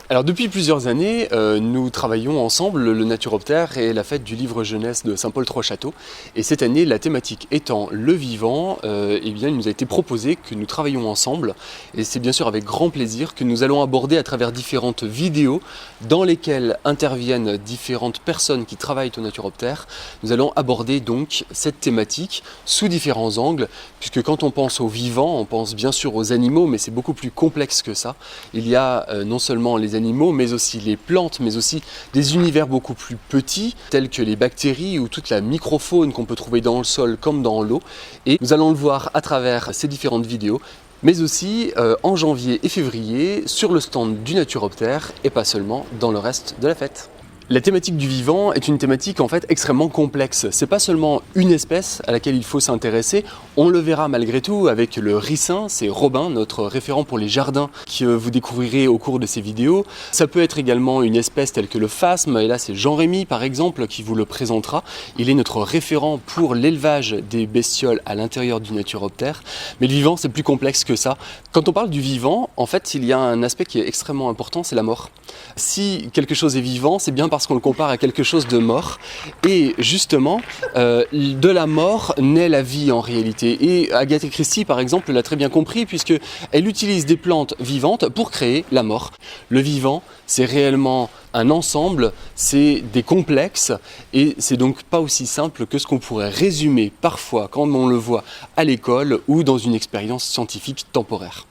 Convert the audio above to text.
Alors depuis plusieurs années, nous travaillons ensemble le Naturoptère et la fête du livre jeunesse de Saint-Paul-Trois-Châteaux. Et cette année, la thématique étant le vivant, eh bien, il nous a été proposé que nous travaillions ensemble. Et c'est bien sûr avec grand plaisir que nous allons aborder à travers différentes vidéos dans lesquelles interviennent différentes personnes qui travaillent au Naturoptère. Nous allons aborder donc cette thématique sous différents angles, puisque quand on pense au vivant, on pense bien sûr aux animaux, mais c'est beaucoup plus complexe que ça. Il y a non seulement les animaux, mais aussi les plantes, mais aussi des univers beaucoup plus petits, tels que les bactéries ou toute la microfaune qu'on peut trouver dans le sol comme dans l'eau. Et nous allons le voir à travers ces différentes vidéos, mais aussi en janvier et février sur le stand du Naturoptère et pas seulement dans le reste de la fête. La thématique du vivant est une thématique en fait extrêmement complexe. C'est pas seulement une espèce à laquelle il faut s'intéresser, on le verra malgré tout avec le ricin, c'est Robin, notre référent pour les jardins, que vous découvrirez au cours de ces vidéos. Ça peut être également une espèce telle que le phasme, et là c'est Jean-Rémy par exemple qui vous le présentera. Il est notre référent pour l'élevage des bestioles à l'intérieur du Naturoptère. Mais le vivant c'est plus complexe que ça. Quand on parle du vivant, en fait il y a un aspect qui est extrêmement important, c'est la mort. Si quelque chose est vivant, c'est bien parce qu'on le compare à quelque chose de mort. Et justement, de la mort naît la vie en réalité. Et Agatha Christie, par exemple, l'a très bien compris puisqu'elle utilise des plantes vivantes pour créer la mort. Le vivant, c'est réellement un ensemble, c'est des complexes et c'est donc pas aussi simple que ce qu'on pourrait résumer parfois quand on le voit à l'école ou dans une expérience scientifique temporaire.